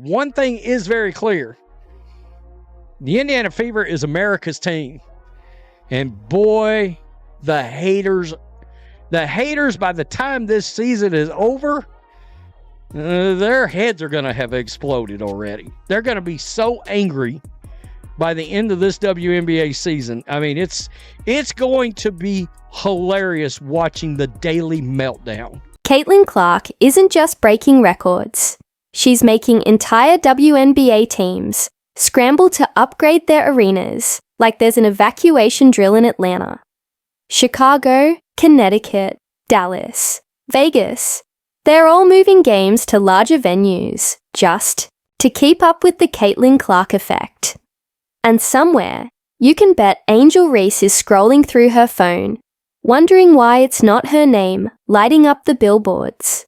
one thing is very clear. The Indiana Fever is America's team. And boy, the haters, by the time this season is over, their heads are going to have exploded already. They're going to be so angry by the end of this WNBA season. I mean, it's going to be hilarious watching the daily meltdown. Caitlin Clark isn't just breaking records. She's making entire WNBA teams scramble to upgrade their arenas like there's an evacuation drill in Atlanta. Chicago, Connecticut, Dallas, Vegas. They're all moving games to larger venues just to keep up with the Caitlin Clark effect. And somewhere, you can bet Angel Reese is scrolling through her phone, wondering why it's not her name lighting up the billboards.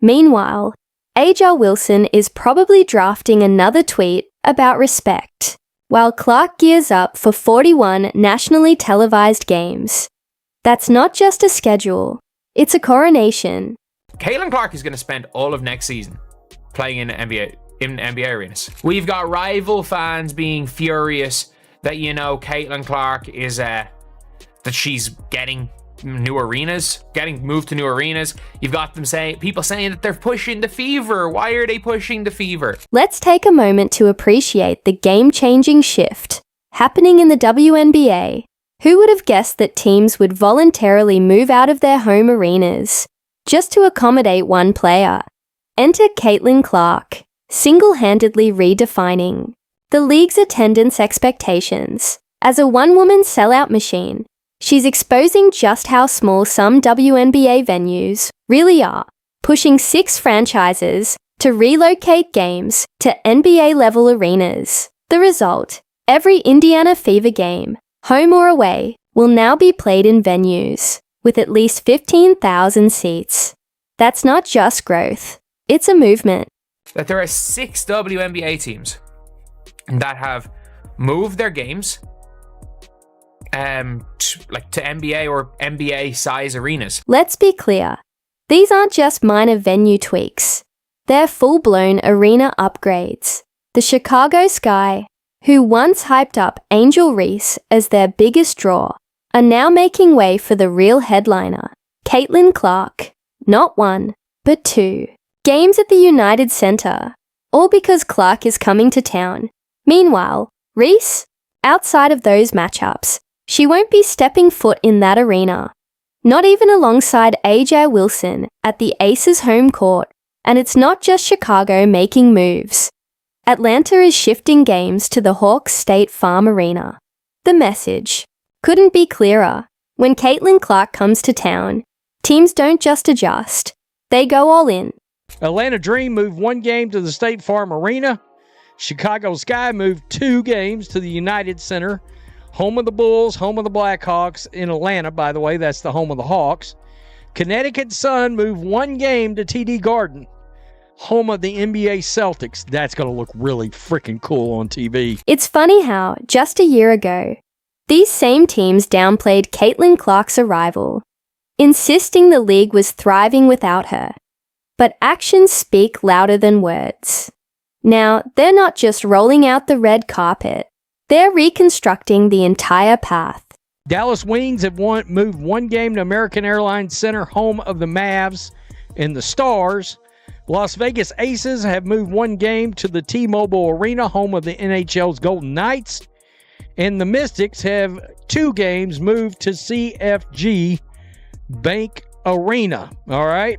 Meanwhile, A'ja Wilson is probably drafting another tweet about respect, while Clark gears up for 41 nationally televised games. That's not just a schedule, it's a coronation. Caitlin Clark is going to spend all of next season playing in NBA arenas. We've got rival fans being furious that, Caitlin Clark is that she's getting new arenas, getting moved to new arenas. You've got people saying that they're pushing the Fever. Why are they pushing the Fever? Let's take a moment to appreciate the game-changing shift happening in the WNBA. Who would have guessed that teams would voluntarily move out of their home arenas just to accommodate one player? Enter Caitlin Clark, single-handedly redefining the league's attendance expectations. As a one-woman sellout machine, she's exposing just how small some WNBA venues really are, pushing 6 franchises to relocate games to NBA-level arenas. The result, every Indiana Fever game, home or away, will now be played in venues with at least 15,000 seats. That's not just growth, it's a movement. That there are 6 WNBA teams that have moved their games to NBA or NBA size arenas. Let's be clear. These aren't just minor venue tweaks. They're full-blown arena upgrades. The Chicago Sky, who once hyped up Angel Reese as their biggest draw, are now making way for the real headliner, Caitlin Clark. Not 1, but 2 games at the United Center, all because Clark is coming to town. Meanwhile, Reese, outside of those matchups, she won't be stepping foot in that arena. Not even alongside A'ja Wilson at the Aces home court. And it's not just Chicago making moves. Atlanta is shifting games to the Hawks State Farm Arena. The message couldn't be clearer. When Caitlin Clark comes to town, teams don't just adjust, they go all in. Atlanta Dream moved 1 game to the State Farm Arena. Chicago Sky moved 2 games to the United Center. Home of the Bulls, home of the Blackhawks. In Atlanta, by the way, that's the home of the Hawks. Connecticut Sun moved 1 game to TD Garden, home of the NBA Celtics. That's going to look really freaking cool on TV. It's funny how, just a year ago, these same teams downplayed Caitlin Clark's arrival, insisting the league was thriving without her. But actions speak louder than words. Now, they're not just rolling out the red carpet, they're reconstructing the entire path. Dallas Wings have moved 1 game to American Airlines Center, home of the Mavs and the Stars. Las Vegas Aces have moved 1 game to the T-Mobile Arena, home of the NHL's Golden Knights. And the Mystics have 2 games moved to CFG Bank Arena. All right?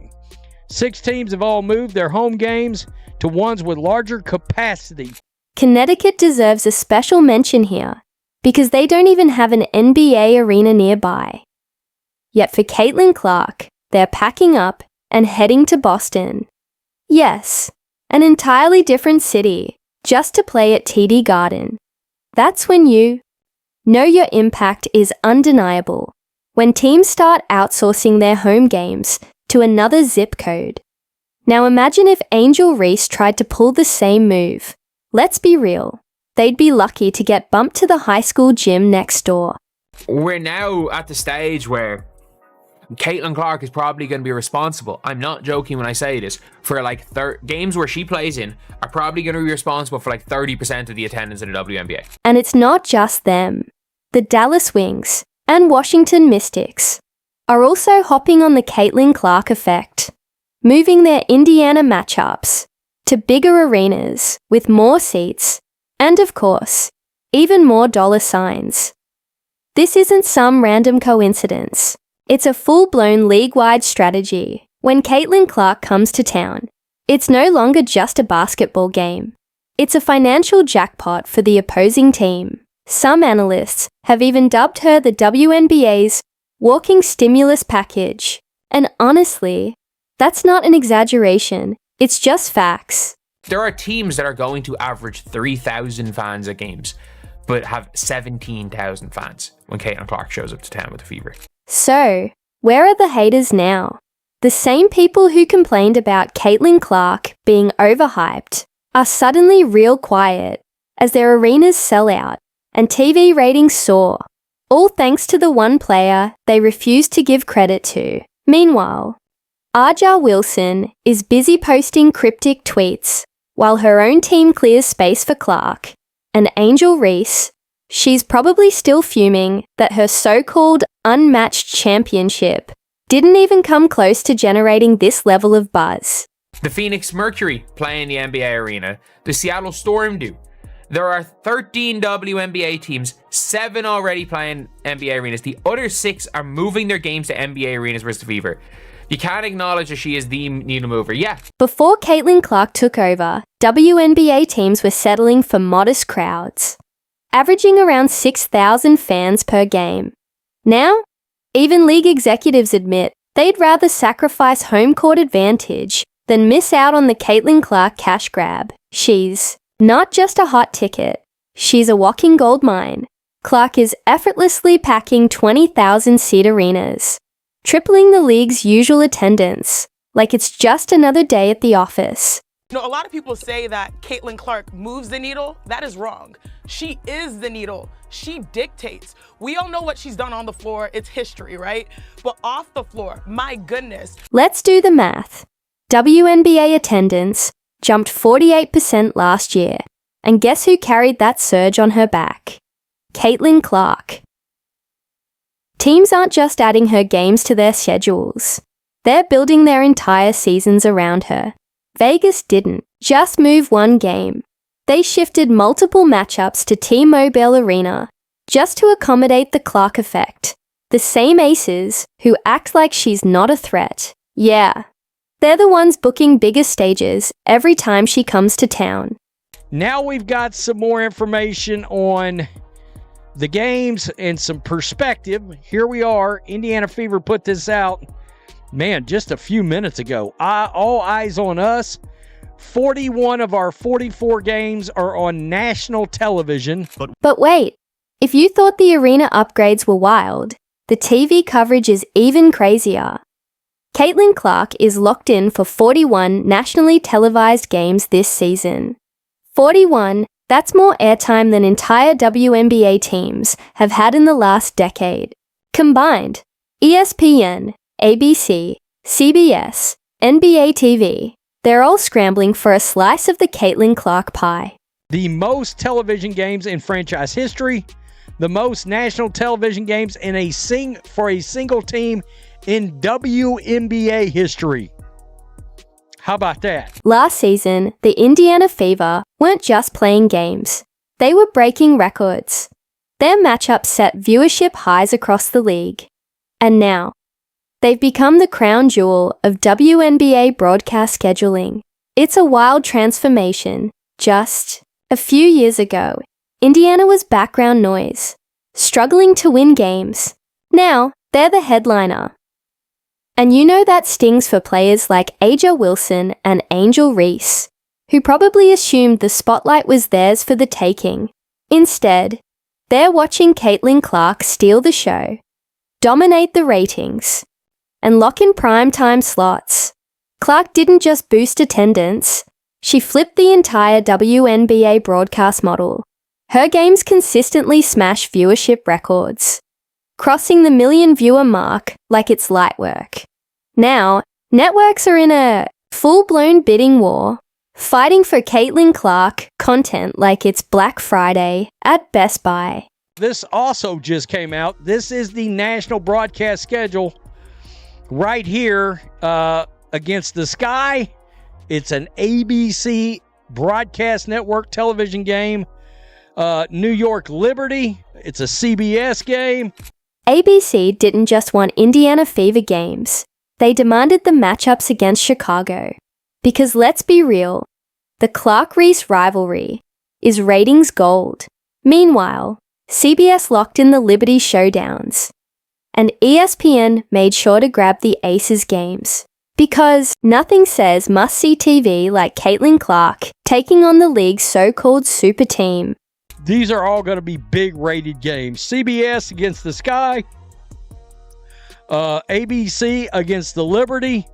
6 teams have all moved their home games to ones with larger capacity. Connecticut deserves a special mention here because they don't even have an NBA arena nearby. Yet for Caitlin Clark, they're packing up and heading to Boston. Yes, an entirely different city, just to play at TD Garden. That's when you know your impact is undeniable, when teams start outsourcing their home games to another zip code. Now imagine if Angel Reese tried to pull the same move. Let's be real, they'd be lucky to get bumped to the high school gym next door. We're now at the stage where Caitlin Clark is probably going to be responsible. I'm not joking when I say this. For like games where she plays in are probably going to be responsible for like 30% of the attendance in the WNBA. And it's not just them. The Dallas Wings and Washington Mystics are also hopping on the Caitlin Clark effect, moving their Indiana matchups to bigger arenas with more seats and, of course, even more dollar signs. This isn't some random coincidence. It's a full-blown league-wide strategy. When Caitlin Clark comes to town, it's no longer just a basketball game. It's a financial jackpot for the opposing team. Some analysts have even dubbed her the WNBA's walking stimulus package. And honestly, that's not an exaggeration. It's just facts. There are teams that are going to average 3,000 fans at games, but have 17,000 fans when Caitlin Clark shows up to town with a fever. So, where are the haters now? The same people who complained about Caitlin Clark being overhyped are suddenly real quiet as their arenas sell out and TV ratings soar, all thanks to the one player they refuse to give credit to. Meanwhile, Aja Wilson is busy posting cryptic tweets while her own team clears space for Clark. And Angel Reese, she's probably still fuming that her so-called unmatched championship didn't even come close to generating this level of buzz. The Phoenix Mercury play in the NBA arena. The Seattle Storm do. There are 13 WNBA teams, 7 already playing NBA arenas. The other 6 are moving their games to NBA arenas versus the Fever. You can't acknowledge that she is the needle mover. Yeah. Before Caitlin Clark took over, WNBA teams were settling for modest crowds, averaging around 6,000 fans per game. Now, even league executives admit they'd rather sacrifice home court advantage than miss out on the Caitlin Clark cash grab. She's not just a hot ticket, she's a walking gold mine. Clark is effortlessly packing 20,000-seat arenas, tripling the league's usual attendance, like it's just another day at the office. You know, a lot of people say that Caitlin Clark moves the needle. That is wrong. She is the needle. She dictates. We all know what she's done on the floor. It's history, right? But off the floor, my goodness. Let's do the math. WNBA attendance jumped 48% last year. And guess who carried that surge on her back? Caitlin Clark. Teams aren't just adding her games to their schedules. They're building their entire seasons around her. Vegas didn't just move one game. They shifted multiple matchups to T-Mobile Arena just to accommodate the Clark effect. The same aces who act like she's not a threat. Yeah, they're the ones booking bigger stages every time she comes to town. Now we've got some more information on the games and some perspective. Here we are. Indiana Fever put this out, man, just a few minutes ago. All eyes on us. 41 of our 44 games are on national television. But wait, if you thought the arena upgrades were wild, the TV coverage is even crazier. Caitlin Clark is locked in for 41 nationally televised games this season. 41, that's more airtime than entire WNBA teams have had in the last decade. Combined, ESPN, ABC, CBS, NBA TV, they're all scrambling for a slice of the Caitlin Clark pie. The most television games in franchise history, the most national television games for a single team in WNBA history. How about that? Last season, the Indiana Fever weren't just playing games. They were breaking records. Their matchups set viewership highs across the league. And now, they've become the crown jewel of WNBA broadcast scheduling. It's a wild transformation. Just a few years ago, Indiana was background noise, struggling to win games. Now, they're the headliner. And you know that stings for players like Aja Wilson and Angel Reese, who probably assumed the spotlight was theirs for the taking. Instead, they're watching Caitlin Clark steal the show, dominate the ratings, and lock in primetime slots. Clark didn't just boost attendance, she flipped the entire WNBA broadcast model. Her games consistently smash viewership records, crossing the million viewer mark like it's light work. Now, networks are in a full-blown bidding war, fighting for Caitlin Clark content like it's Black Friday at Best Buy. This also just came out. This is the national broadcast schedule right here against the Sky. It's an ABC broadcast network television game. New York Liberty. It's a CBS game. ABC didn't just want Indiana Fever games. They demanded the matchups against Chicago. Because let's be real, the Clark-Reese rivalry is ratings gold. Meanwhile, CBS locked in the Liberty showdowns. And ESPN made sure to grab the Aces games. Because nothing says must-see TV like Caitlin Clark taking on the league's so-called super team. These are all going to be big rated games. CBS against the Sky. ABC against the Liberty.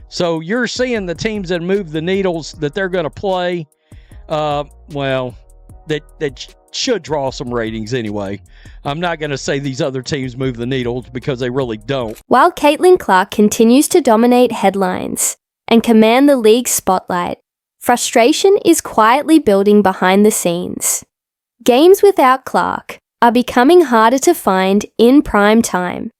So you're seeing the teams that move the needles that they're going to play. That should draw some ratings anyway. I'm not going to say these other teams move the needles because they really don't. While Caitlin Clark continues to dominate headlines and command the league's spotlight, frustration is quietly building behind the scenes. Games without Clark are becoming harder to find in prime time,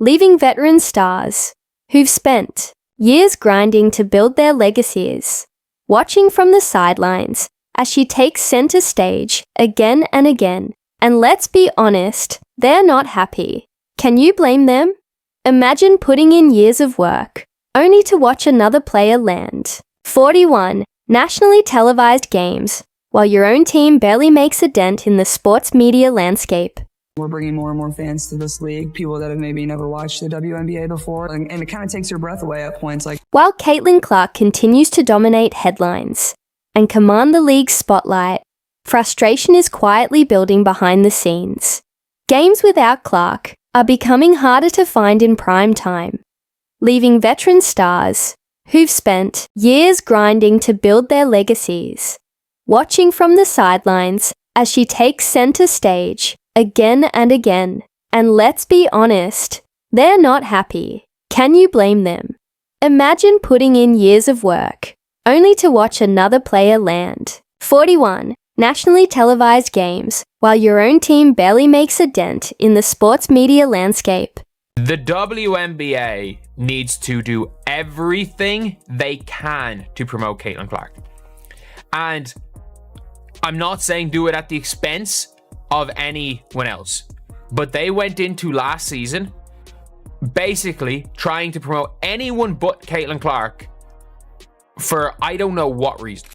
leaving veteran stars who've spent years grinding to build their legacies, watching from the sidelines as she takes center stage again and again. And let's be honest, they're not happy. Can you blame them? Imagine putting in years of work, only to watch another player land. 41 nationally televised games, while your own team barely makes a dent in the sports media landscape. We're bringing more and more fans to this league, people that have maybe never watched the WNBA before, and it kind of takes your breath away at points. While Caitlin Clark continues to dominate headlines and command the league's spotlight, frustration is quietly building behind the scenes. Games without Clark are becoming harder to find in prime time, leaving veteran stars who've spent years grinding to build their legacies, watching from the sidelines as she takes center stage again and again. And let's be honest, they're not happy. Can you blame them? Imagine putting in years of work, only to watch another player land. 41 nationally televised games, while your own team barely makes a dent in the sports media landscape. The WNBA needs to do everything they can to promote Caitlin Clark. And I'm not saying do it at the expense of anyone else, but they went into last season basically trying to promote anyone but Caitlin Clark for I don't know what reason.